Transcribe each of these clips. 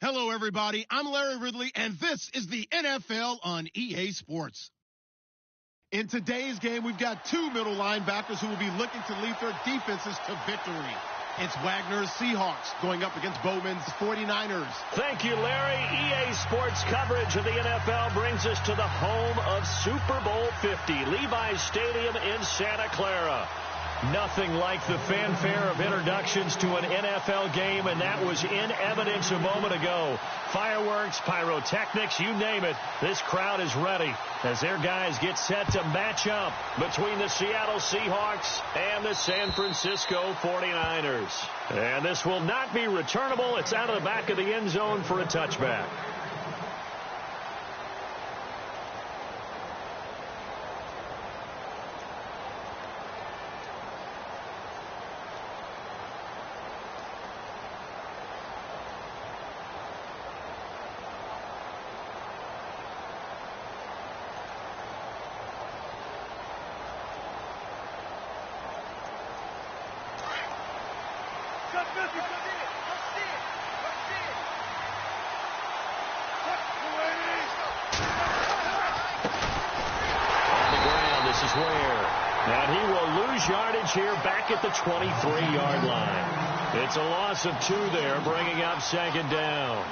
Hello, everybody. I'm Larry Ridley, and this is the NFL on EA Sports. In today's game, we've got two middle linebackers who will be looking to lead their defenses to victory. It's Wagner's Seahawks going up against Bowman's 49ers. Thank you, Larry. EA Sports coverage of the NFL brings us to the home of Super Bowl 50, Levi's Stadium in Santa Clara. Nothing like the fanfare of introductions to an NFL game, and that was in evidence a moment ago. Fireworks, pyrotechnics, you name it. This crowd is ready as their guys get set to match up between the Seattle Seahawks and the San Francisco 49ers. And this will not be returnable. It's out of the back of the end zone for a touchback. And he will lose yardage here back at the 23-yard line. It's a loss of 2 there, bringing up second down.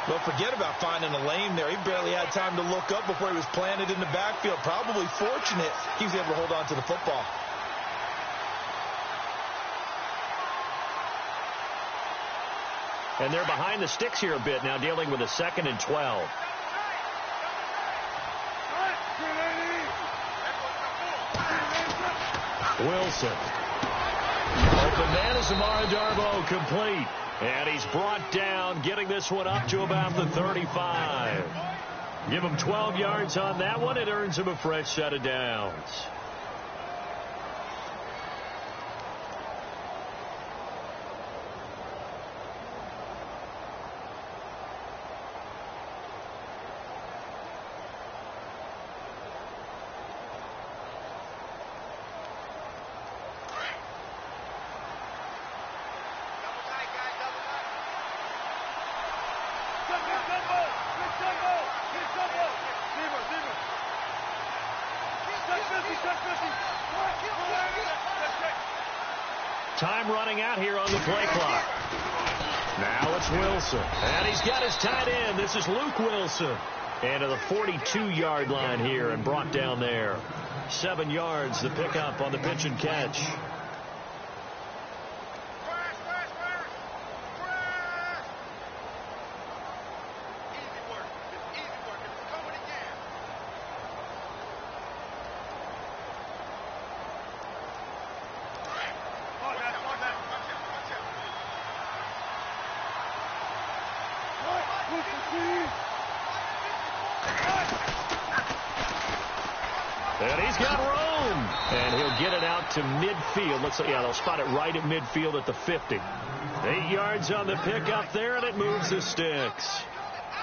Well, forget about finding a lane there. He barely had time to look up before he was planted in the backfield. Probably fortunate he was able to hold on to the football. And they're behind the sticks here a bit now, dealing with a 2nd and 12. Wilson. Open man is Amara Darboh, complete. And he's brought down, getting this one up to about the 35. Give him 12 yards on that one. It earns him a fresh set of downs. Time running out here on the play clock. Now it's Wilson. And he's got his tight end. This is Luke Wilson. And to the 42-yard line here and brought down there. 7 yards, the pickup on the pitch and catch. And he's got room. And he'll get it out to midfield. Looks like, yeah, they'll spot it right at midfield at the 50. 8 yards on the pickup there, and it moves the sticks.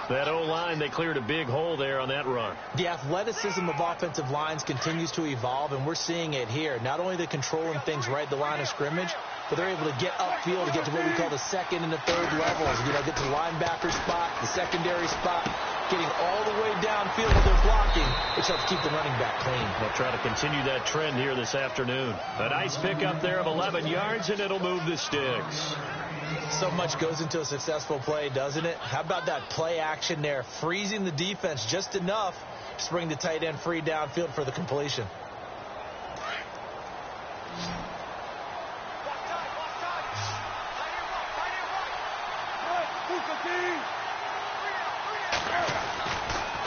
That O-line, they cleared a big hole there on that run. The athleticism of offensive lines continues to evolve, and we're seeing it here. Not only they're controlling things right at the line of scrimmage, but they're able to get upfield to get to what we call the second and the third levels. You know, get to the linebacker spot, the secondary spot, getting all the way downfield with their blocking, which helps keep the running back clean. They'll try to continue that trend here this afternoon. A nice pickup there of 11 yards, and it'll move the sticks. So much goes into a successful play, doesn't it? How about that play action there, freezing the defense just enough to bring the tight end free downfield for the completion.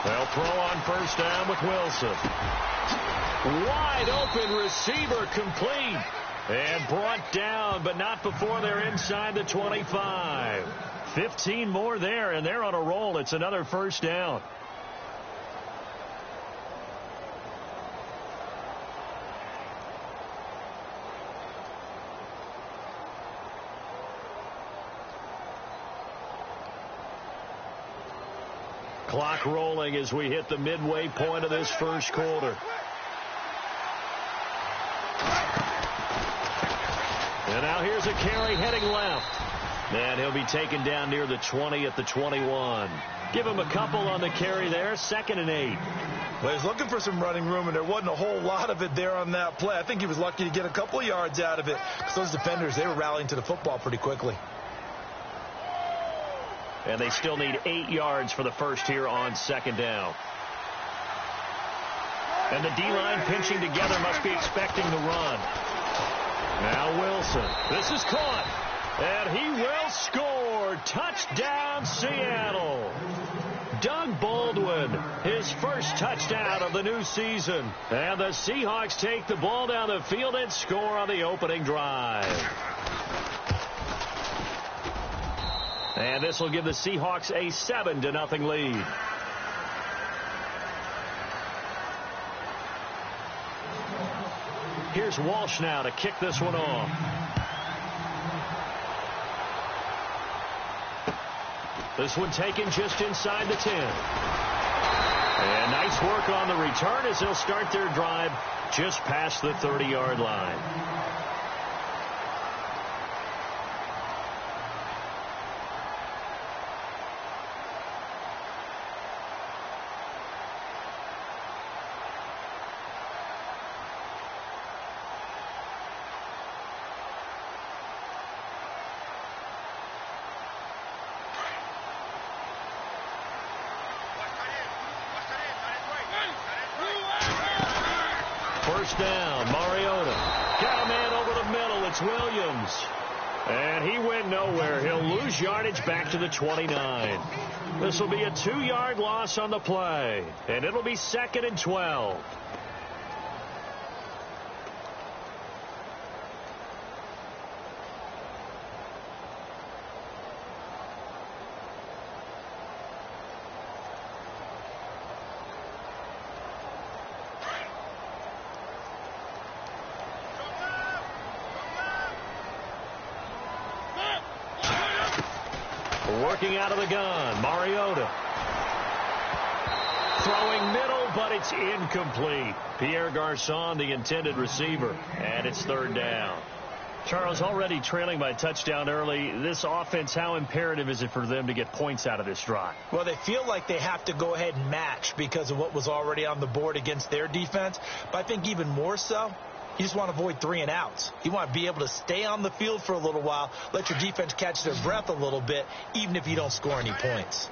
They'll throw on first down with Wilson. Wide open receiver, complete. And brought down, but not before they're inside the 25. 15 more there, and they're on a roll. It's another first down. Clock rolling as we hit the midway point of this first quarter. And now here's a carry heading left. And he'll be taken down near the 20 at the 21. Give him a couple on the carry there. 2nd and 8. Well, he's looking for some running room, and there wasn't a whole lot of it there on that play. I think he was lucky to get a couple yards out of it, because those defenders, they were rallying to the football pretty quickly. And they still need 8 yards for the first here on 2nd down. And the D-line pinching together, must be expecting the run. Now Wilson. This is caught. And he will score. Touchdown, Seattle. Doug Baldwin, his first touchdown of the new season. And the Seahawks take the ball down the field and score on the opening drive. And this will give the Seahawks a 7-0 lead. Here's Walsh now to kick this one off. This one taken just inside the 10. And nice work on the return as they'll start their drive just past the 30-yard line. First down, Mariota. Got a man over the middle. It's Williams. And he went nowhere. He'll lose yardage back to the 29. This will be a 2-yard loss on the play. And it'll be 2nd and 12. Working out of the gun, Mariota. Throwing middle, but it's incomplete. Pierre Garçon, the intended receiver, and it's 3rd down. Charles, already trailing by touchdown early. This offense, how imperative is it for them to get points out of this drive? Well, they feel like they have to go ahead and match because of what was already on the board against their defense. But I think even more so, you just want to avoid 3 and outs. You want to be able to stay on the field for a little while, let your defense catch their breath a little bit, even if you don't score any points.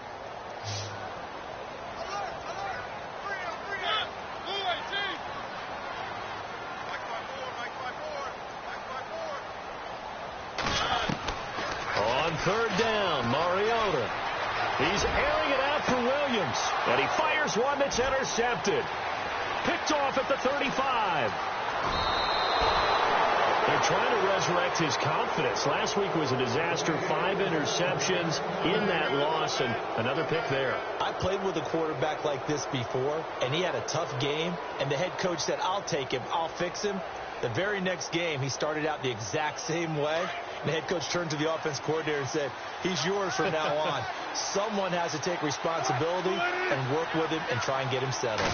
On 3rd down, Mariota. He's airing it out for Williams, and he fires one that's intercepted. Picked off at the 35. They're trying to resurrect his confidence. Last week was a disaster. 5 interceptions in that loss, and another pick there. I played with a quarterback like this before, and he had a tough game, and the head coach said, I'll take him, I'll fix him. The very next game, he started out the exact same way. And the head coach turned to the offense coordinator and said, he's yours from now on. Someone has to take responsibility and work with him and try and get him settled.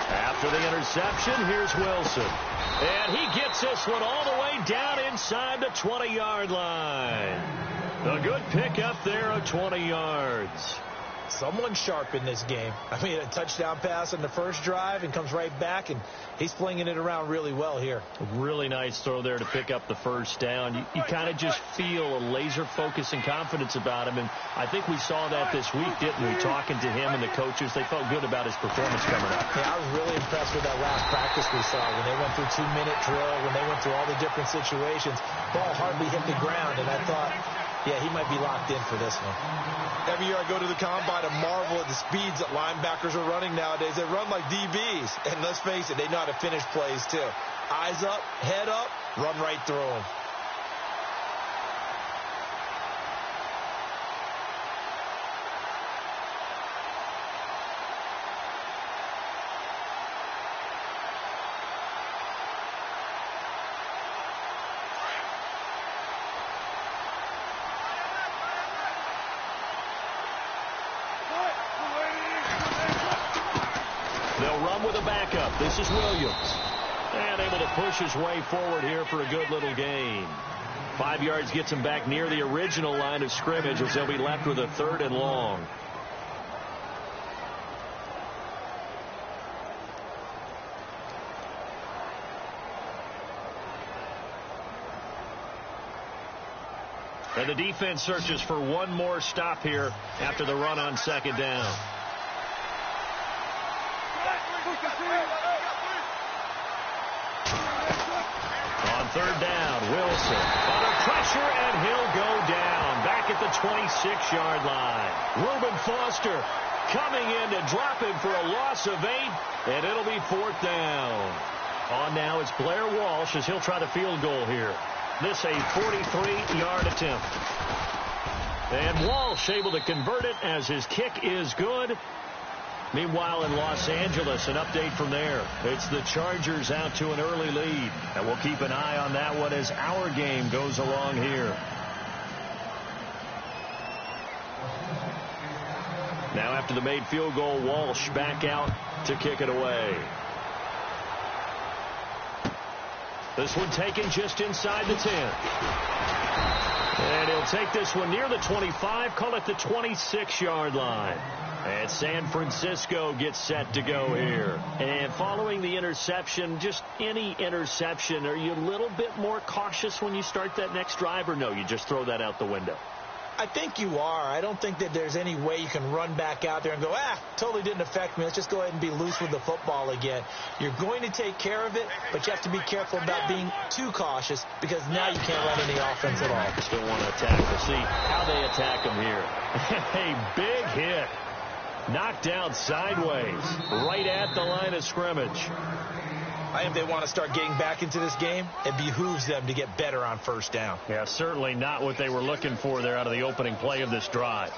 After the interception, here's Wilson. And he gets this one all the way down inside the 20-yard line. A good pickup there of 20 yards. Someone sharp in this game. I mean, a touchdown pass on the first drive and comes right back, and he's flinging it around really well here. A really nice throw there to pick up the first down. You kind of just feel a laser focus and confidence about him, and I think we saw that this week, didn't we? Talking to him and the coaches, they felt good about his performance coming up. Yeah, I was really impressed with that last practice we saw when they went through 2-minute drill, when they went through all the different situations. Ball hardly hit the ground, and I thought, yeah, he might be locked in for this one. Every year I go to the combine and marvel at the speeds that linebackers are running nowadays. They run like DBs. And let's face it, they know how to finish plays too. Eyes up, head up, run right through them. They'll run with a backup. This is Williams. And able to push his way forward here for a good little gain. 5 yards gets them back near the original line of scrimmage as they'll be left with a 3rd and long. And the defense searches for one more stop here after the run on 2nd down. On 3rd down, Wilson under pressure, and he'll go down back at the 26-yard line. Reuben Foster coming in to drop him for a loss of 8, and it'll be 4th down. On now, it's Blair Walsh as he'll try the field goal here. This a 43-yard attempt. And Walsh able to convert it as his kick is good. Meanwhile, in Los Angeles, an update from there. It's the Chargers out to an early lead. And we'll keep an eye on that one as our game goes along here. Now after the made field goal, Walsh back out to kick it away. This one taken just inside the 10. And he'll take this one near the 25, call it the 26-yard line. And San Francisco gets set to go here. And following the interception, just any interception, are you a little bit more cautious when you start that next drive, or no, you just throw that out the window? I think you are. I don't think that there's any way you can run back out there and go, totally didn't affect me. Let's just go ahead and be loose with the football again. You're going to take care of it, but you have to be careful about being too cautious because now you can't run any offense at all. Still want to attack. We'll see how they attack him here. A big hit. Knocked down sideways right at the line of scrimmage. I think they want to start getting back into this game. It behooves them to get better on 1st down. Yeah, certainly not what they were looking for there out of the opening play of this drive.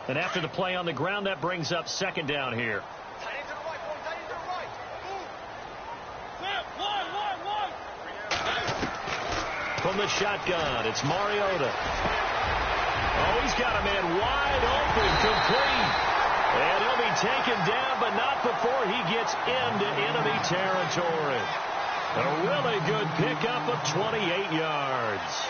And after the play on the ground, that brings up 2nd down here. From the shotgun, it's Mariota. Oh, he's got a man wide open, complete. And he'll be taken down, but not before he gets into enemy territory. A really good pickup of 28 yards.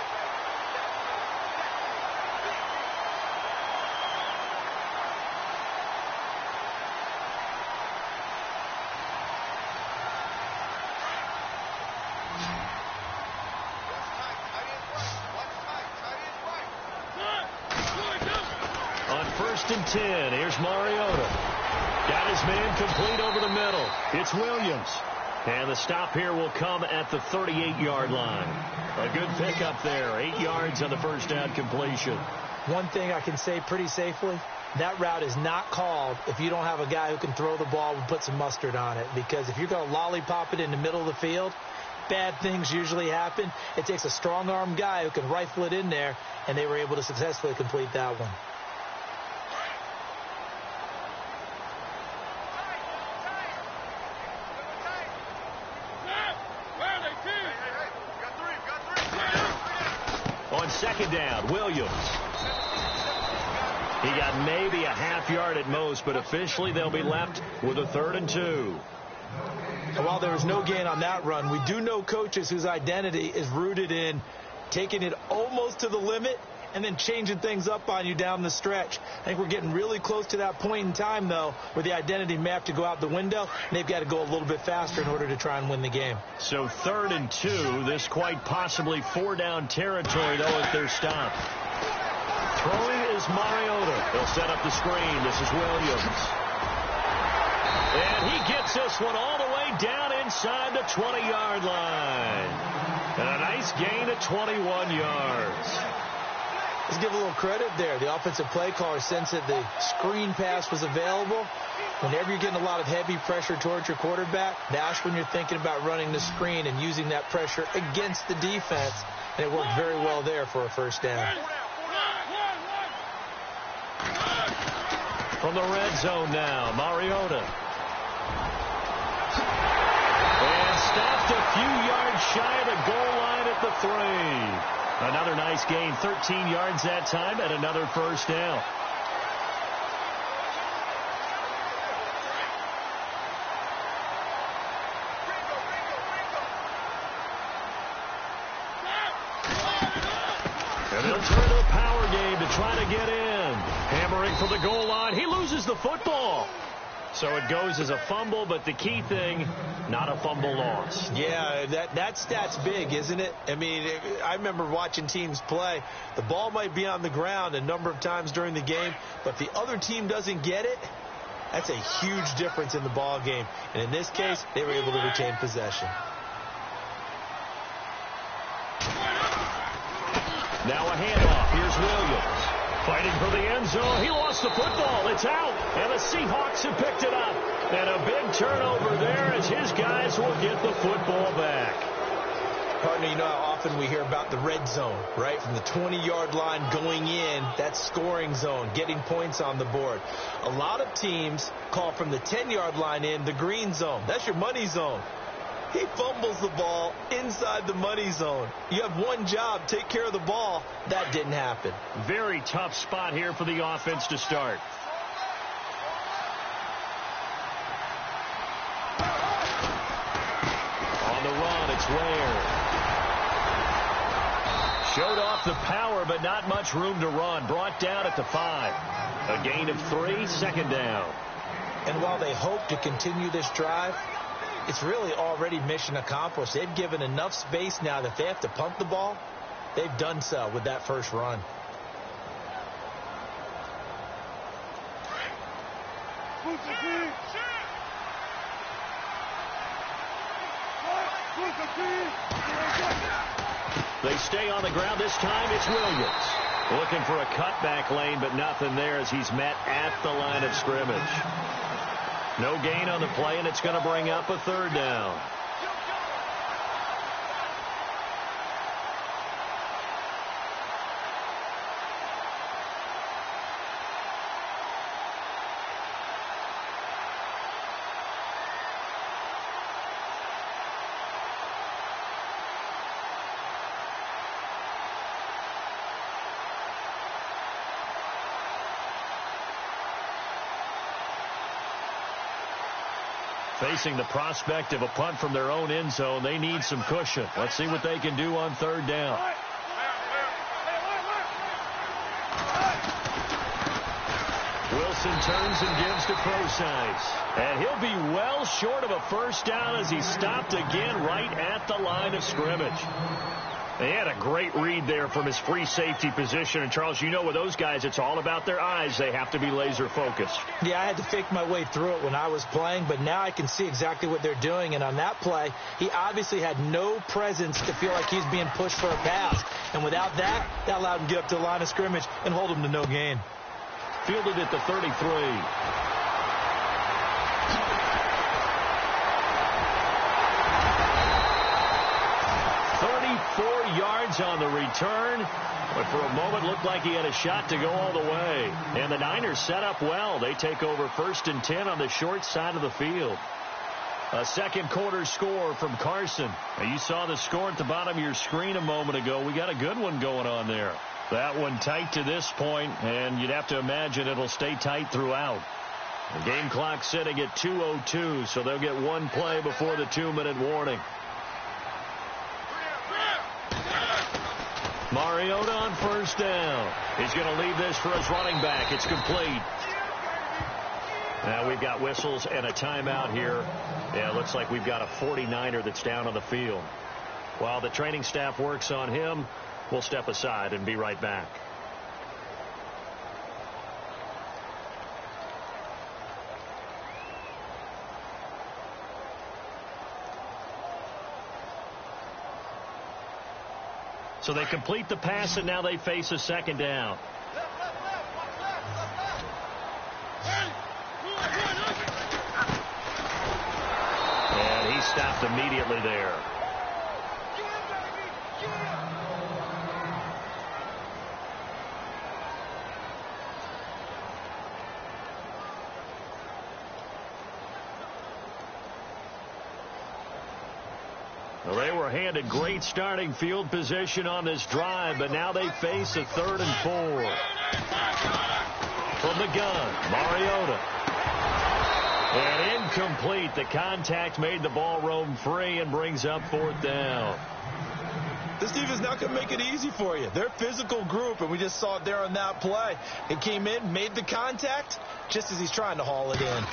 On 1st and 10, here's Mariota. Got his man complete over the middle. It's Williams. And the stop here will come at the 38-yard line. A good pickup there. 8 yards on the 1st down completion. One thing I can say pretty safely, that route is not called if you don't have a guy who can throw the ball and put some mustard on it. Because if you're going to lollipop it in the middle of the field, bad things usually happen. It takes a strong-arm guy who can rifle it in there, and they were able to successfully complete that one. On 2nd down, Williams. He got maybe a half yard at most, but officially they'll be left with a 3rd and 2. And while there was no gain on that run, we do know coaches whose identity is rooted in taking it almost to the limit and then changing things up on you down the stretch. I think we're getting really close to that point in time, though, where the identity may have to go out the window, and they've got to go a little bit faster in order to try and win the game. So 3rd and 2, this quite possibly 4-down territory, though, at their stop. Throwing is Mariota. They'll set up the screen. This is Williams. And he gets this one all the way down inside the 20-yard line. And a nice gain of 21 yards. Let's give a little credit there. The offensive play caller sensed that the screen pass was available. Whenever you're getting a lot of heavy pressure towards your quarterback, that's when you're thinking about running the screen and using that pressure against the defense. And it worked very well there for a 1st down. From the red zone now, Mariota. And stopped a few yards shy of the goal line at the 3. Another nice gain, 13 yards that time, and another first down. And they'll turn to a power game to try to get in. Hammering for the goal line. He loses the football. So it goes as a fumble, but the key thing, not a fumble loss. Yeah, that stat's big, isn't it? I mean, I remember watching teams play. The ball might be on the ground a number of times during the game, but if the other team doesn't get it, that's a huge difference in the ball game. And in this case, they were able to retain possession. Now a handoff. Here's Williams. Fighting for the end zone. He lost the football. It's out. And the Seahawks have picked it up. And a big turnover there as his guys will get the football back. Partner, you know how often we hear about the red zone, right? From the 20-yard line going in, that scoring zone, getting points on the board. A lot of teams call from the 10-yard line in the green zone. That's your money zone. He fumbles the ball inside the money zone. You have one job, take care of the ball. That didn't happen. Very tough spot here for the offense to start. On the run, it's Ware. Showed off the power, but not much room to run. Brought down at the 5. A gain of 3, second down. And while they hope to continue this drive, it's really already mission accomplished. They've given enough space now that if they have to punt the ball, they've done so with that first run. They stay on the ground. This time it's Williams. Looking for a cutback lane, but nothing there as he's met at the line of scrimmage. No gain on the play, and it's going to bring up a third down. Facing the prospect of a punt from their own end zone, they need some cushion. Let's see what they can do on third down. Wilson turns and gives to Forsythe. And he'll be well short of a first down as he's stopped again right at the line of scrimmage. They had a great read there from his free safety position. And, Charles, you know with those guys, it's all about their eyes. They have to be laser focused. Yeah, I had to fake my way through it when I was playing, but now I can see exactly what they're doing. And on that play, he obviously had no presence to feel like he's being pushed for a pass. And without that, that allowed him to get up to the line of scrimmage and hold him to no gain. Fielded at the 33. 34 yards on the return, but for a moment looked like he had a shot to go all the way. And the Niners set up well. They take over 1st and 10 on the short side of the field. A second quarter score from Carson. Now, you saw the score at the bottom of your screen a moment ago. We got a good one going on there. That one tight to this point, and you'd have to imagine it'll stay tight throughout. The game clock sitting at 2:02, so they'll get one play before the 2-minute warning. Mariota on first down. He's going to leave this for his running back. It's complete. Now we've got whistles and a timeout here. Yeah, it looks like we've got a 49er that's down on the field. While the training staff works on him, we'll step aside and be right back. So they complete the pass, and now they face a second down. And he stopped immediately there. Well, they were handed great starting field position on this drive, but now they face a 3rd and 4. From the gun, Mariota. And incomplete. The contact made the ball roam free and brings up 4th down. This defense not going to make it easy for you. They're a physical group, and we just saw it there on that play. It came in, made the contact, just as he's trying to haul it in.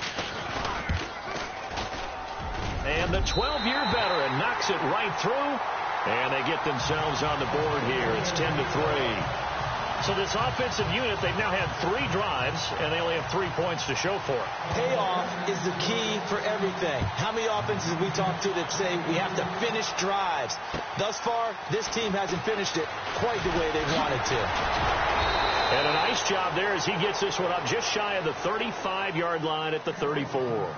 And the 12-year veteran knocks it right through, and they get themselves on the board here. It's 10-3. So this offensive unit, they've now had 3 drives, and they only have 3 points to show for it. Payoff is the key for everything. How many offenses have we talked to that say we have to finish drives? Thus far, this team hasn't finished it quite the way they wanted to. And a nice job there as he gets this one up just shy of the 35-yard line at the 34.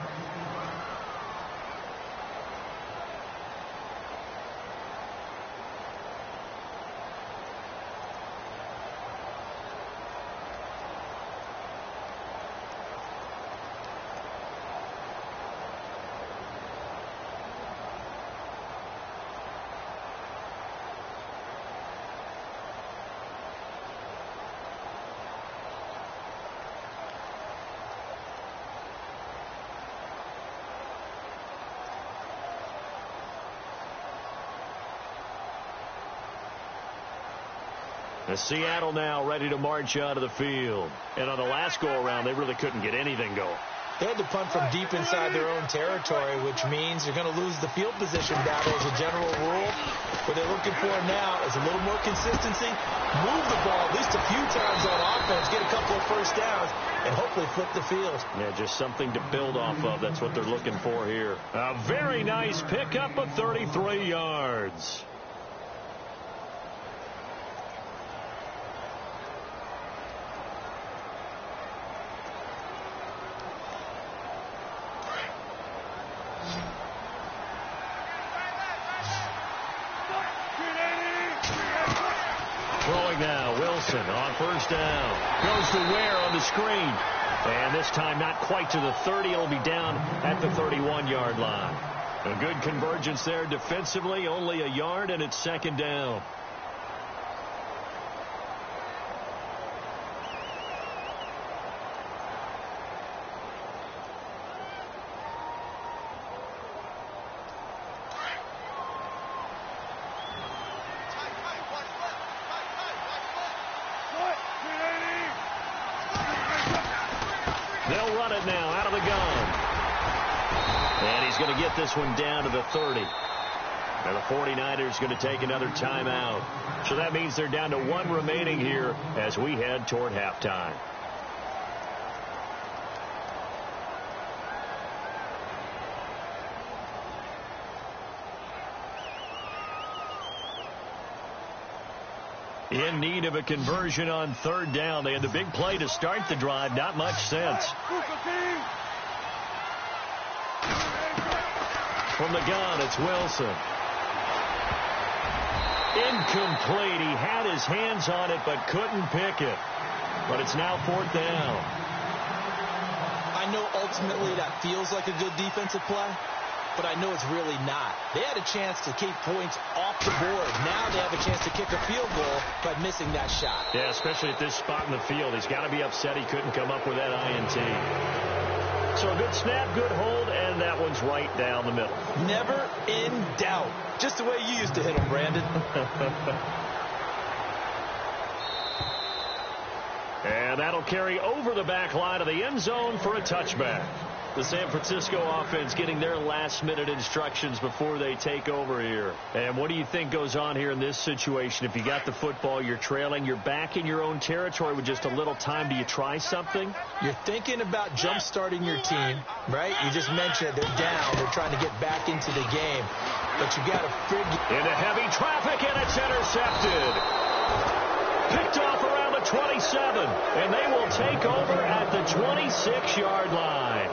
Seattle now ready to march out of the field. And on the last go-around, they really couldn't get anything going. They had to punt from deep inside their own territory, which means you're going to lose the field position battle as a general rule. What they're looking for now is a little more consistency, move the ball at least a few times on offense, get a couple of first downs, and hopefully flip the field. Yeah, just something to build off of. That's what they're looking for here. A very nice pickup of 33 yards. Throwing now, Wilson on first down. Goes to Ware on the screen. And this time not quite to the 30. It'll be down at the 31-yard line. A good convergence there defensively. Only a yard, and it's 2nd down. They'll run it now out of the gun. And he's going to get this one down to the 30. And the 49ers going to take another timeout. So that means they're down to 1 remaining here as we head toward halftime. In need of a conversion on 3rd down. They had the big play to start the drive. Not much sense. From the gun, it's Wilson. Incomplete. He had his hands on it but couldn't pick it. But it's now 4th down. I know ultimately that feels like a good defensive play, but I know it's really not. They had a chance to keep points off the board. Now they have a chance to kick a field goal by missing that shot. Yeah, especially at this spot in the field. He's got to be upset he couldn't come up with that INT. So a good snap, good hold, and that one's right down the middle. Never in doubt. Just the way you used to hit him, Brandon. And that'll carry over the back line of the end zone for a touchback. The San Francisco offense getting their last-minute instructions before they take over here. And what do you think goes on here in this situation? If you got the football, you're trailing, you're back in your own territory with just a little time. Do you try something? You're thinking about jump-starting your team, right? You just mentioned they're down. They're trying to get back into the game. But you got to figure... Into heavy traffic, and it's intercepted. Picked off around the 27, and they will take over at the 26-yard line.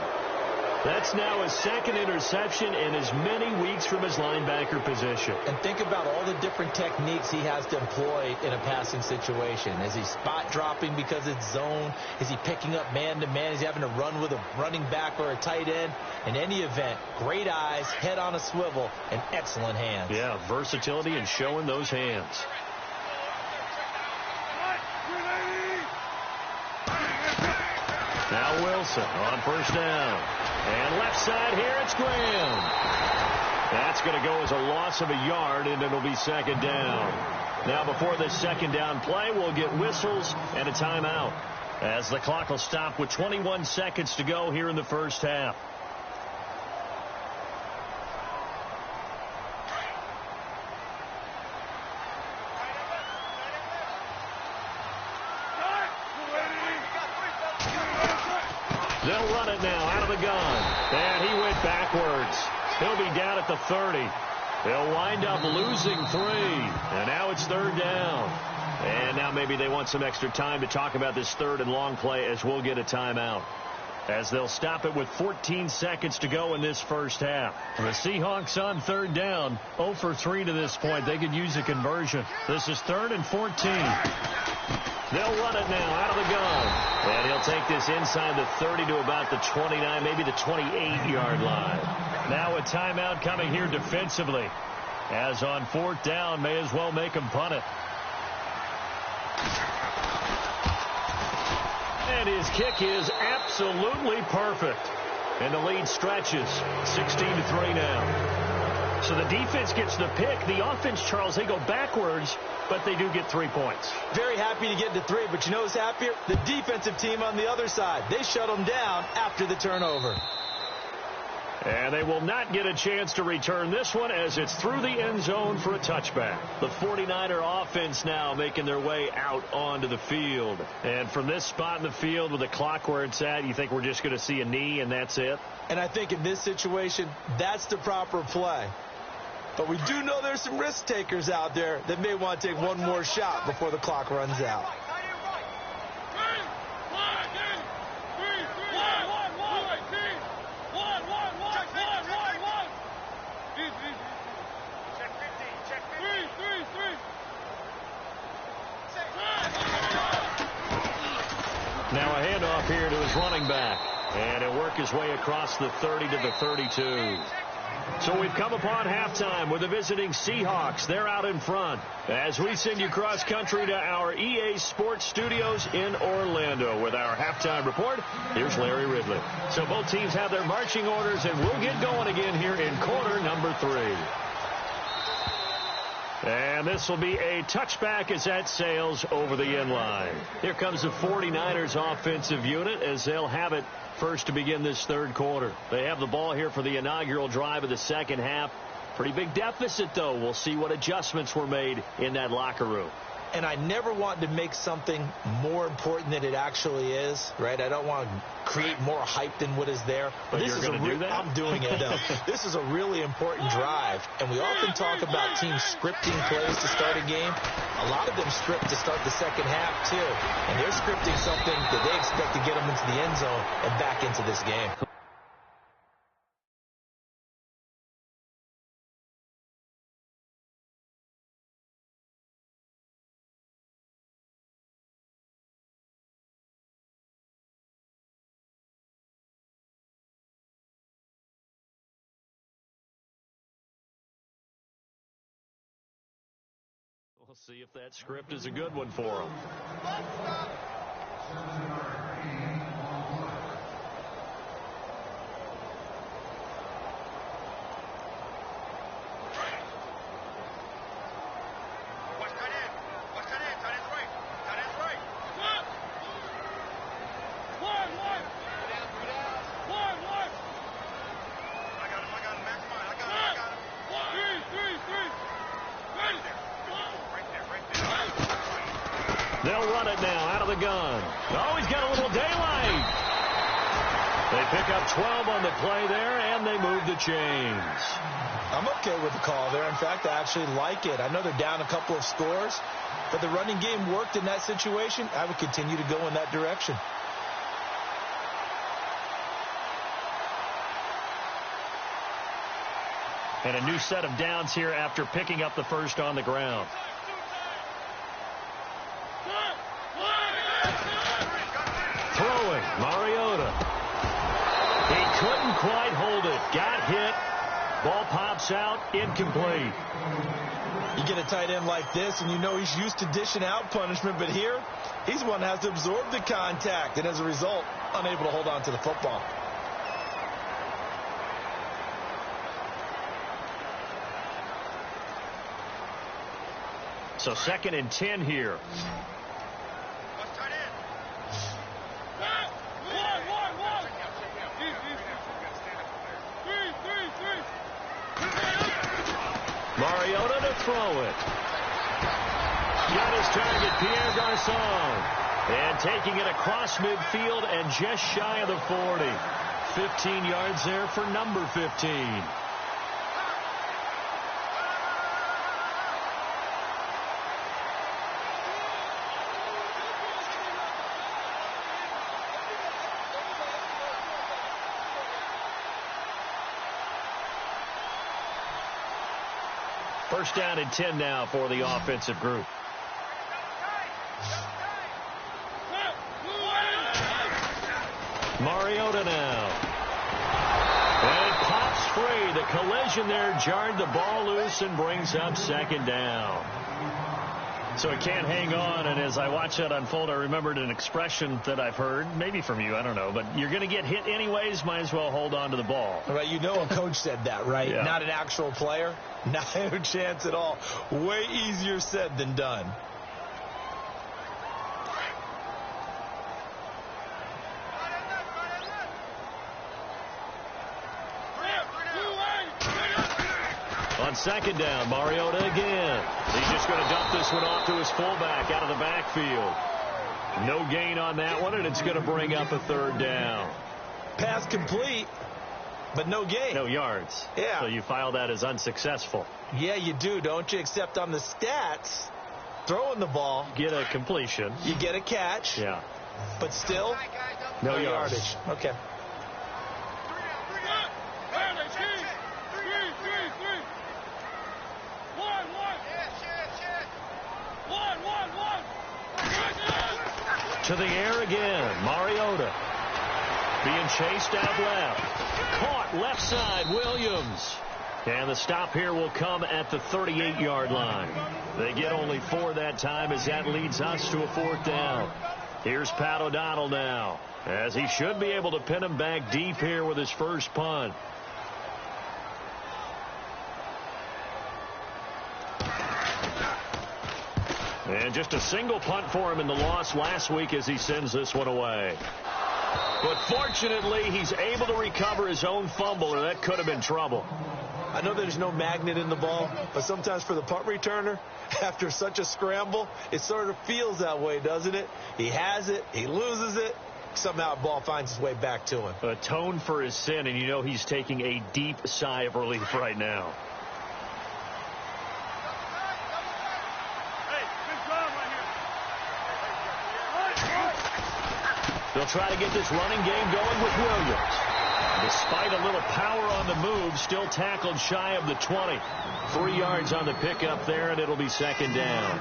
That's now his second interception in as many weeks from his linebacker position. And think about all the different techniques he has to employ in a passing situation. Is he spot dropping because it's zone? Is he picking up man-to-man? Is he having to run with a running back or a tight end? In any event, great eyes, head on a swivel, and excellent hands. Yeah, versatility and showing those hands. Now Wilson on first down. And left side here, it's Graham. That's going to go as a loss of a yard, and it'll be second down. Now before this second down play, we'll get whistles and a timeout, as the clock will stop with 21 seconds to go here in the first half. They'll run it now out of the gun. And he went backwards. He'll be down at the 30. They'll wind up losing 3. And now it's third down. And now maybe they want some extra time to talk about this third and long play, as we'll get a timeout, as they'll stop it with 14 seconds to go in this first half. The Seahawks on third down, 0 for 3 to this point. They could use a conversion. This is 3rd and 14. They'll run it now out of the gun. And he'll take this inside the 30 to about the 29, maybe the 28-yard line. Now a timeout coming here defensively, as on 4th down, may as well make him punt it. And his kick is absolutely perfect. And the lead stretches 16-3 now. So the defense gets the pick. The offense, Charles, they go backwards, but they do get 3 points. Very happy to get to 3, but you know who's happier? The defensive team on the other side. They shut them down after the turnover. And they will not get a chance to return this one, as it's through the end zone for a touchback. The 49er offense now making their way out onto the field. And from this spot in the field with the clock where it's at, you think we're just going to see a knee and that's it? And I think in this situation, that's the proper play. But we do know there's some risk takers out there that may want to take one more shot before the clock runs out. Now a handoff here to his running back. And he'll work his way across the 30 to the 32. So we've come upon halftime with the visiting Seahawks. They're out in front. As we send you cross country to our EA Sports Studios in Orlando with our halftime report, here's Larry Ridley. So both teams have their marching orders, and we'll get going again here in quarter number 3. And this will be a touchback as that sails over the end line. Here comes the 49ers offensive unit as they'll have it first to begin this third quarter. They have the ball here for the inaugural drive of the second half. Pretty big deficit, though. We'll see what adjustments were made in that locker room. And I never want to make something more important than it actually is, right? I don't want to create more hype than what is there. But this you're going to do that? I'm doing it, though. This is a really important drive. And we often talk about teams scripting plays to start a game. A lot of them script to start the second half, too. And they're scripting something that they expect to get them into the end zone and back into this game. We'll see if that script is a good one for them. They'll run it now out of the gun. Oh, he's got a little daylight. They pick up 12 on the play there, and they move the chains. I'm okay with the call there. In fact, I actually like it. I know they're down a couple of scores, but the running game worked in that situation. I would continue to go in that direction. And a new set of downs here after picking up the first on the ground. Throwing, Mariota. He couldn't quite hold it. Got hit. Ball pops out, incomplete. You get a tight end like this, and you know he's used to dishing out punishment, but here, he's one that has to absorb the contact, and as a result, unable to hold on to the football. So 2nd and 10 here. Mariota to throw it. Got his target, Pierre Garçon. And taking it across midfield and just shy of the 40. 15 yards there for number 15. First down and 10 now for the offensive group. Mariota now. And it pops free. The collision there jarred the ball loose and brings up 2nd down. So it can't hang on, and as I watch that unfold, I remembered an expression that I've heard, maybe from you, I don't know, but you're going to get hit anyways, might as well hold on to the ball. Right, you know a coach said that, right? Yeah. Not an actual player. Not a chance at all. Way easier said than done. On 2nd down, Mariota again. He's just going to dump this one off to his fullback out of the backfield. No gain on that one, and it's going to bring up a 3rd down. Pass complete, but no gain. No yards. Yeah. So you file that as unsuccessful. Yeah, you do, don't you? Except on the stats, throwing the ball. Get a completion. You get a catch. Yeah. But still, no yardage. Okay. To the air again, Mariota. Being chased out left. Caught left side, Williams. And the stop here will come at the 38-yard line. They get only 4 that time as that leads us to a 4th down. Here's Pat O'Donnell now, as he should be able to pin him back deep here with his first punt. And just a single punt for him in the loss last week as he sends this one away. But fortunately, he's able to recover his own fumble, or that could have been trouble. I know there's no magnet in the ball, but sometimes for the punt returner, after such a scramble, it sort of feels that way, doesn't it? He has it, he loses it, somehow the ball finds its way back to him. Atone for his sin, and you know he's taking a deep sigh of relief right now. They'll try to get this running game going with Williams. Despite a little power on the move, still tackled shy of the 20. 3 yards on the pickup there, and it'll be 2nd down.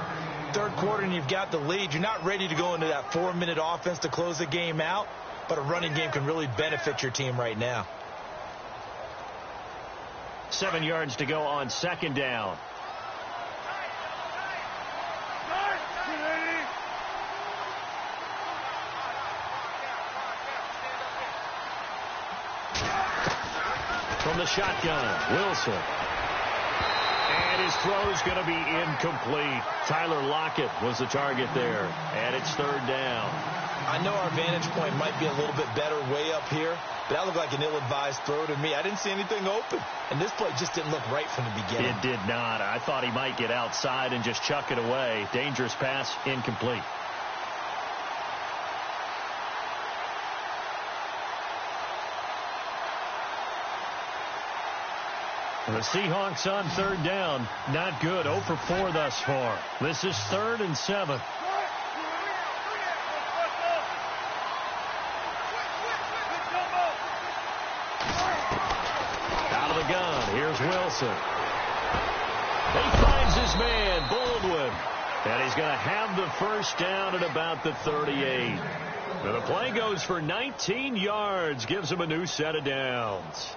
3rd quarter, and you've got the lead. You're not ready to go into that 4-minute offense to close the game out, but a running game can really benefit your team right now. 7 yards to go on 2nd down. From the shotgun, Wilson. And his throw's going to be incomplete. Tyler Lockett was the target there. And it's 3rd down. I know our vantage point might be a little bit better way up here, but that looked like an ill-advised throw to me. I didn't see anything open. And this play just didn't look right from the beginning. It did not. I thought he might get outside and just chuck it away. Dangerous pass, incomplete. The Seahawks on 3rd down. Not good. 0 for 4 thus far. This is 3rd and 7. Out of the gun. Here's Wilson. He finds his man, Baldwin. And he's going to have the first down at about the 38. And the play goes for 19 yards. Gives him a new set of downs.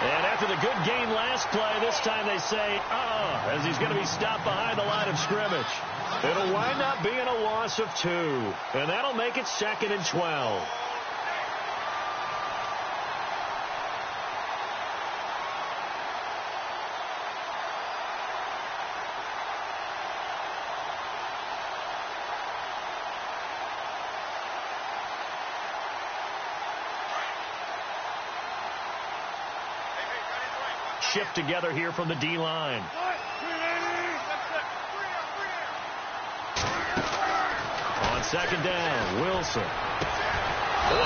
And after the good gain last play, this time they say, as he's going to be stopped behind the line of scrimmage. It'll wind up being a loss of 2, and that'll make it 2nd and 12. Shift together here from the D-line. On 2nd down, Wilson. The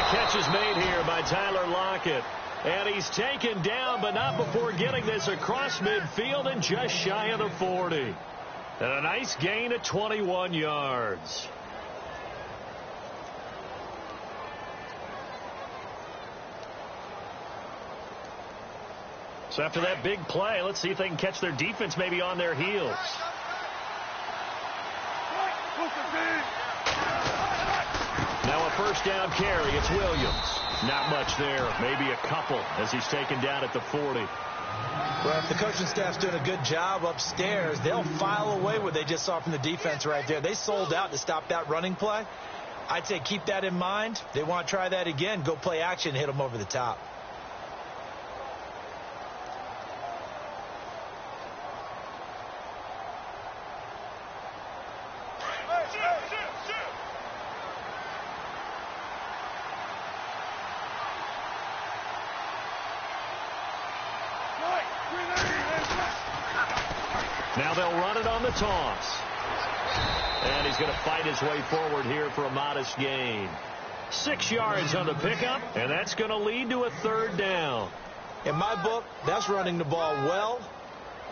catch is made here by Tyler Lockett. And he's taken down, but not before getting this across midfield and just shy of the 40. And a nice gain of 21 yards. So after that big play, let's see if they can catch their defense maybe on their heels. Now a first down carry. It's Williams. Not much there. Maybe a couple as he's taken down at the 40. Well, if the coaching staff's doing a good job upstairs, they'll file away what they just saw from the defense right there. They sold out to stop that running play. I'd say keep that in mind. They want to try that again. Go play action, hit them over the top. Now they'll run it on the toss. And he's going to fight his way forward here for a modest gain. 6 yards on the pickup, and that's going to lead to a 3rd down. In my book, that's running the ball well,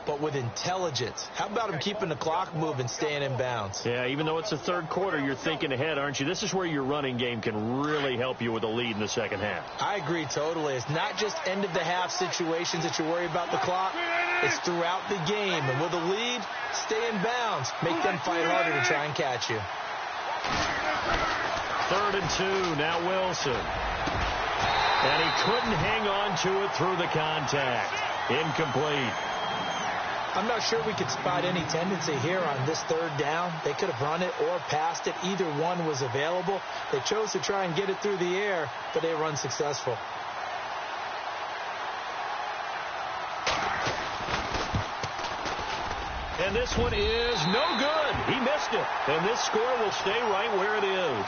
but with intelligence. How about him keeping the clock moving, staying in bounds? Yeah, even though it's the 3rd quarter, you're thinking ahead, aren't you? This is where your running game can really help you with a lead in the 2nd half. I agree totally. It's not just end-of-the-half situations that you worry about the clock. It's throughout the game. And with a lead, stay in bounds. Make them fight harder to try and catch you. 3rd and 2. Now Wilson. And he couldn't hang on to it through the contact. Incomplete. I'm not sure we could spot any tendency here on this 3rd down. They could have run it or passed it. Either one was available. They chose to try and get it through the air, but they were unsuccessful. And this one is no good. He missed it. And this score will stay right where it is.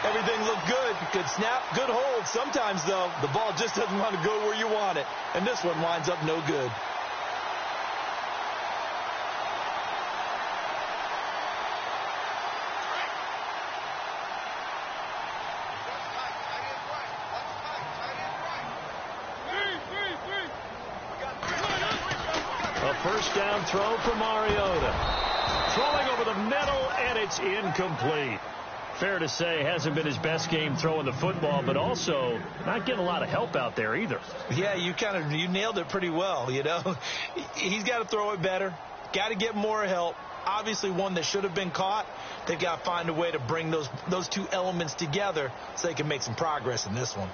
Everything looked good. Good snap, good hold. Sometimes, though, the ball just doesn't want to go where you want it. And this one winds up no good. A first down throw for Mariota. Throwing over the middle, and it's incomplete. Fair to say, hasn't been his best game throwing the football, but also not getting a lot of help out there either. Yeah, you nailed it pretty well, you know. He's got to throw it better. Got to get more help. Obviously one that should have been caught. They've got to find a way to bring those two elements together so they can make some progress in this one.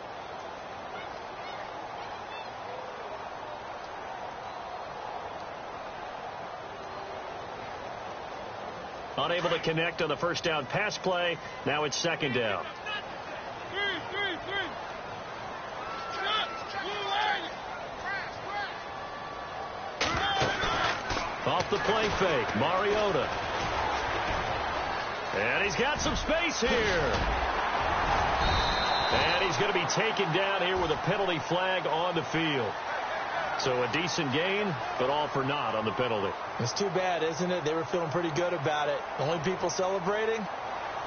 Unable to connect on the first down pass play. Now it's 2nd down. Off the play fake, Mariota. And he's got some space here. And he's going to be taken down here with a penalty flag on the field. So a decent gain, but all for naught on the penalty. It's too bad, isn't it? They were feeling pretty good about it. The only people celebrating,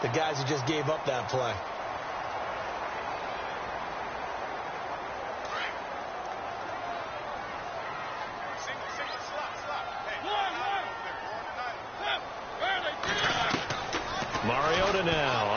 the guys who just gave up that play.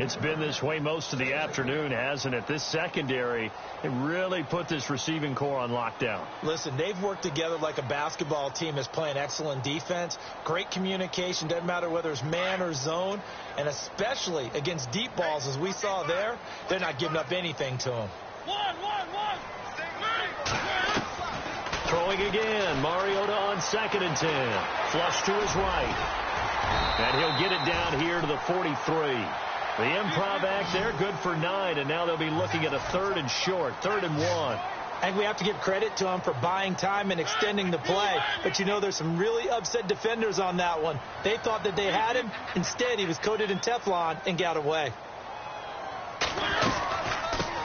It's been this way most of the afternoon, hasn't it? This secondary, it really put this receiving core on lockdown. Listen, they've worked together like a basketball team that's playing excellent defense. Great communication. Doesn't matter whether it's man or zone. And especially against deep balls, as we saw there, they're not giving up anything to them. Throwing again. Mariota on 2nd and 10. Flush to his right. And he'll get it down here to the 43. The improv act there, good for 9, and now they'll be looking at a 3rd and short, 3rd and 1. I think we have to give credit to him for buying time and extending the play. But, you know, there's some really upset defenders on that one. They thought that they had him. Instead, he was coated in Teflon and got away.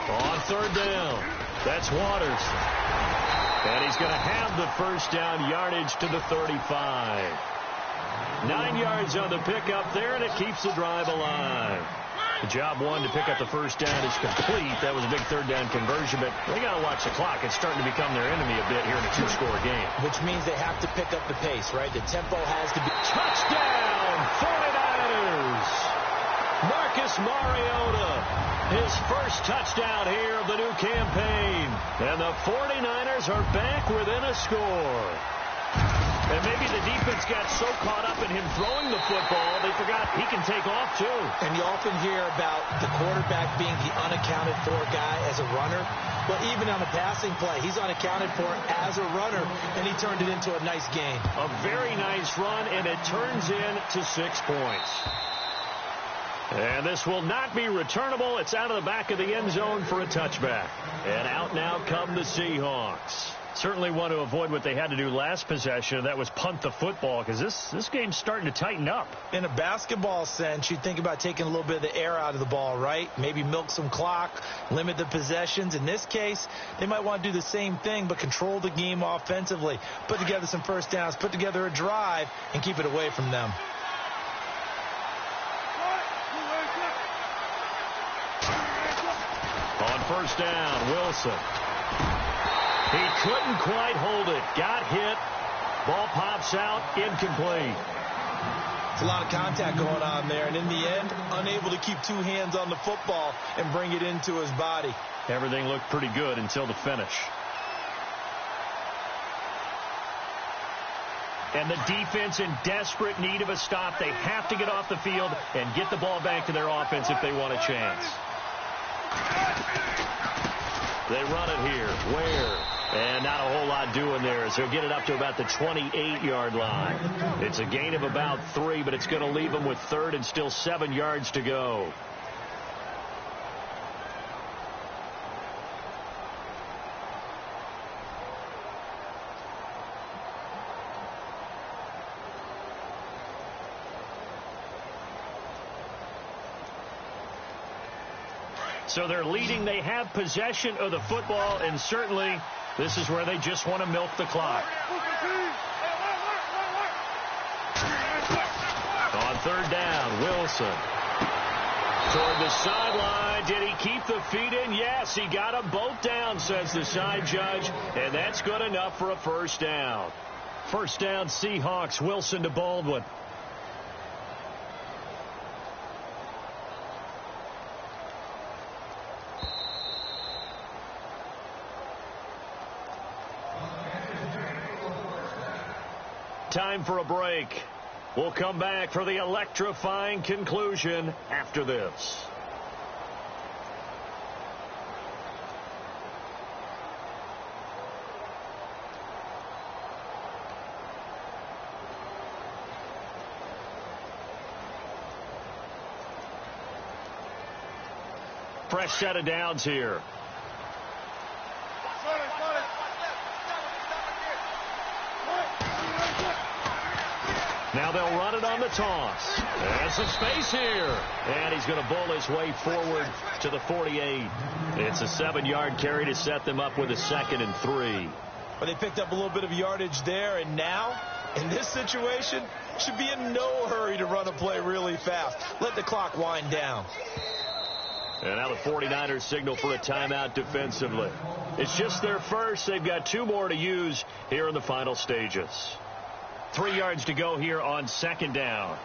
On 3rd down, that's Waters. And he's going to have the first down, yardage to the 35. 9 yards on the pickup there, and it keeps the drive alive. The job one to pick up the first down is complete. That was a big 3rd down conversion, but they got to watch the clock. It's starting to become their enemy a bit here in a 2-score game. Which means they have to pick up the pace, right? The tempo has to be... Touchdown, 49ers! Marcus Mariota, his first touchdown here of the new campaign. And the 49ers are back within a score. And maybe the defense got so caught up in him throwing the football, they forgot he can take off, too. And you often hear about the quarterback being the unaccounted for guy as a runner. But even on a passing play, he's unaccounted for as a runner, and he turned it into a nice game. A very nice run, and it turns into 6 points. And this will not be returnable. It's out of the back of the end zone for a touchback. And out now come the Seahawks. Certainly want to avoid what they had to do last possession. That was punt the football, because this game's starting to tighten up. In a basketball sense, you think about taking a little bit of the air out of the ball, right? Maybe milk some clock, limit the possessions. In this case, they might want to do the same thing, but control the game offensively. Put together some first downs, put together a drive, and keep it away from them. On first down, Wilson. He couldn't quite hold it. Got hit. Ball pops out. Incomplete. It's a lot of contact going on there, and in the end, unable to keep 2 hands on the football and bring it into his body. Everything looked pretty good until the finish. And the defense in desperate need of a stop. They have to get off the field and get the ball back to their offense if they want a chance. They run it here. Where? And not a whole lot doing there, as he'll get it up to about the 28-yard line. It's a gain of about 3, but it's going to leave him with 3rd and still 7 yards to go. So they're leading. They have possession of the football, and certainly this is where they just want to milk the clock. On 3rd down, Wilson. Toward the sideline. Did he keep the feet in? Yes, he got them both down, says the side judge, and that's good enough for a first down. First down, Seahawks. Wilson to Baldwin. Time for a break. We'll come back for the electrifying conclusion after this. Fresh set of downs here. Now they'll run it on the toss. There's some space here. And he's going to bowl his way forward to the 48. It's a 7-yard carry to set them up with a 2nd and 3. But they picked up a little bit of yardage there, and now, in this situation, should be in no hurry to run a play really fast. Let the clock wind down. And now the 49ers signal for a timeout defensively. It's just their first. They've got 2 more to use here in the final stages. 3 yards to go here on 2nd down.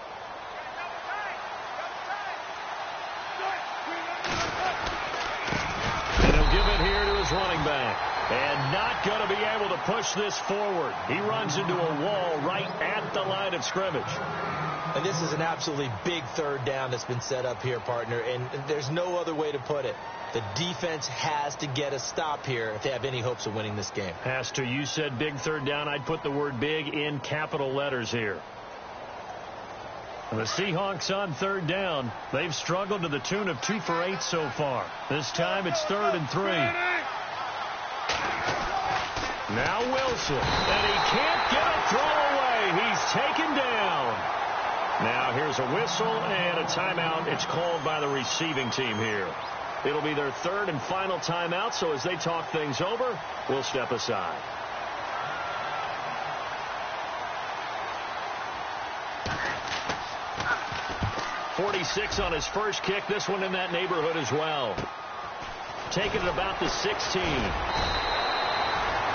going to be able to push this forward. He runs into a wall right at the line of scrimmage. And this is an absolutely big third down that's been set up here, partner, and there's no other way to put it. The defense has to get a stop here if they have any hopes of winning this game. Has to. You said big third down. I'd put the word big in capital letters here. And the Seahawks on third down. They've struggled to the tune of 2 for 8 so far. This time it's 3rd and 3. Now Wilson. And he can't get a throw away. He's taken down. Now here's a whistle and a timeout. It's called by the receiving team here. It'll be their 3rd and final timeout, so as they talk things over, we'll step aside. .46 on his first kick. This one in that neighborhood as well. Taking it about the 16.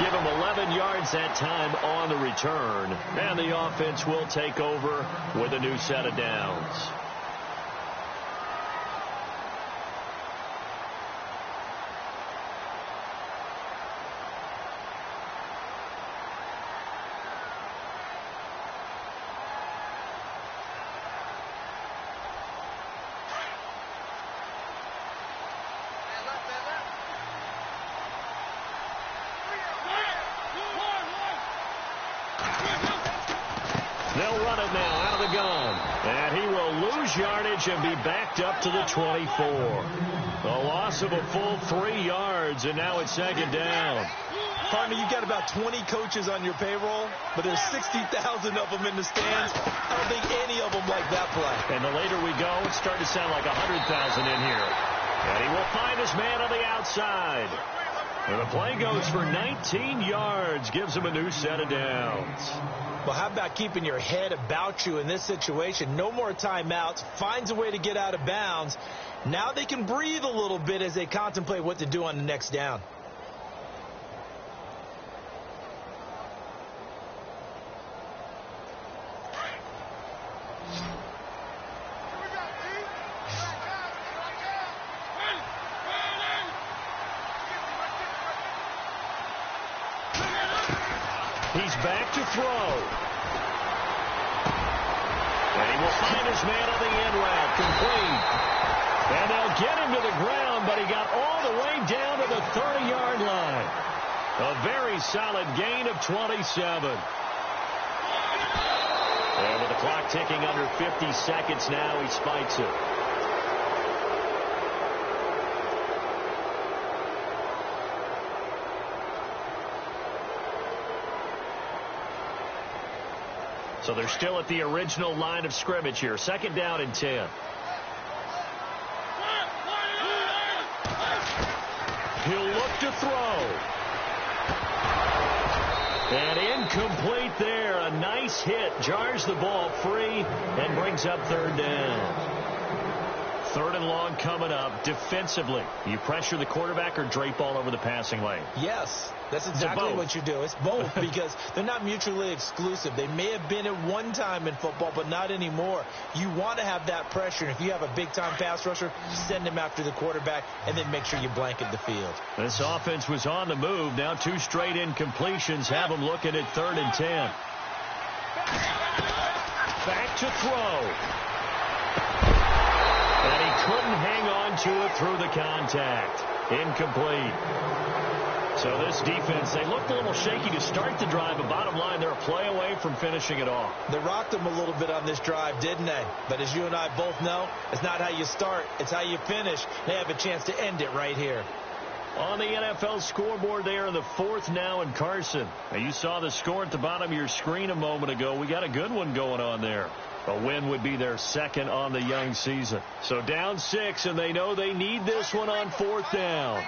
Give him 11 yards that time on the return. And the offense will take over with a new set of downs. They'll run it now out of the gun. And he will lose yardage and be backed up to the 24. A loss of a full 3 yards, and now it's 2nd down. Partner, you've got about 20 coaches on your payroll, but there's 60,000 of them in the stands. I don't think any of them like that play. And the later we go, it's starting to sound like 100,000 in here. And he will find his man on the outside. And the play goes for 19 yards, gives him a new set of downs. Well, how about keeping your head about you in this situation? No more timeouts. Finds a way to get out of bounds. Now they can breathe a little bit as they contemplate what to do on the next down. He's back to throw. And he will find his man on the end route, complete. And they'll get him to the ground, but he got all the way down to the 30-yard line. A very solid gain of 27. And with the clock ticking under 50 seconds now, he spikes it. So they're still at the original line of scrimmage here. 2nd down and 10. He'll look to throw. And incomplete there. A nice hit. Jars the ball free and brings up 3rd down. 3rd and long coming up. Defensively, you pressure the quarterback or drape all over the passing lane? Yes, that's exactly what you do. It's both because they're not mutually exclusive. They may have been at one time in football, but not anymore. You want to have that pressure. And if you have a big-time pass rusher, send him after the quarterback and then make sure you blanket the field. This offense was on the move. Now 2 straight incompletions have them looking at 3rd and 10. Back to throw. And he couldn't hang on to it through the contact. Incomplete. So this defense, they looked a little shaky to start the drive, but bottom line, they're a play away from finishing it off. They rocked them a little bit on this drive, didn't they? But as you and I both know, it's not how you start, it's how you finish. They have a chance to end it right here. On the NFL scoreboard, they are in the 4th now in Carson. Now, you saw the score at the bottom of your screen a moment ago. We got a good one going on there. A win would be their 2nd on the young season. So down 6, and they know they need this one on 4th down.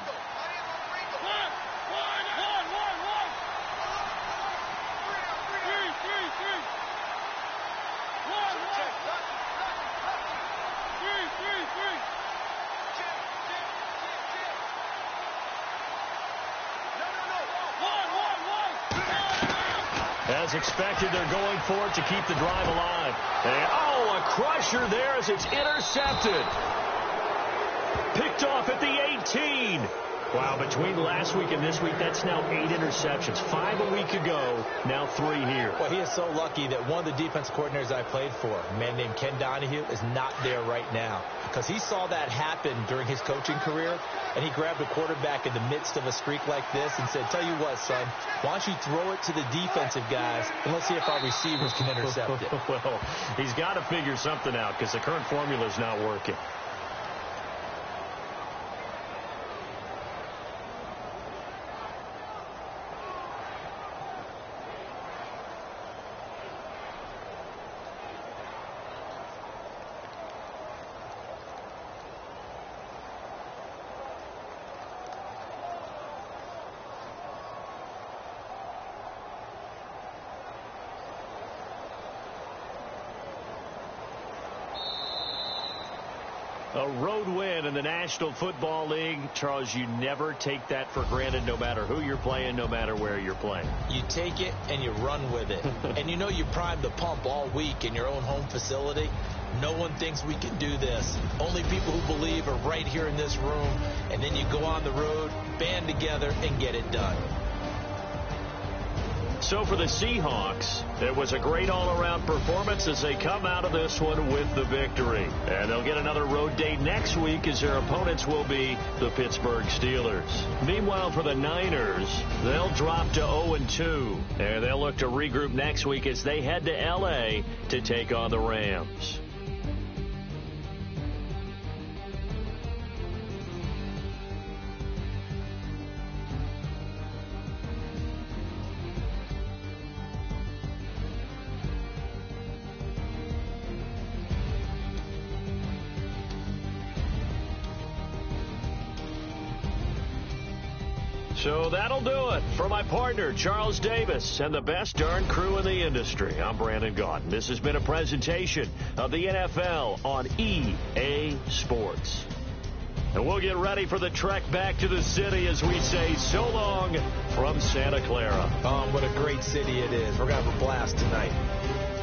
As expected, they're going for it to keep the drive alive. And, a crusher there as it's intercepted. Picked off at the 18. Wow, between last week and this week, that's now 8 interceptions. 5 a week ago, now 3 here. Well, he is so lucky that one of the defense coordinators I played for, a man named Ken Donahue, is not there right now. Because he saw that happen during his coaching career, and he grabbed a quarterback in the midst of a streak like this and said, tell you what, son, why don't you throw it to the defensive guys, and let's see if our receivers can intercept it. Well, he's got to figure something out because the current formula is not working. A road win in the National Football League. Charles, you never take that for granted no matter who you're playing, no matter where you're playing. You take it and you run with it. And you know you primed the pump all week in your own home facility. No one thinks we can do this. Only people who believe are right here in this room. And then you go on the road, band together, and get it done. So for the Seahawks, it was a great all-around performance as they come out of this one with the victory. And they'll get another road date next week as their opponents will be the Pittsburgh Steelers. Meanwhile, for the Niners, they'll drop to 0-2. And they'll look to regroup next week as they head to L.A. to take on the Rams. So that'll do it. For my partner, Charles Davis, and the best darn crew in the industry, I'm Brandon Gaudin. This has been a presentation of the NFL on EA Sports. And we'll get ready for the trek back to the city as we say so long from Santa Clara. What a great city it is. We're going to have a blast tonight.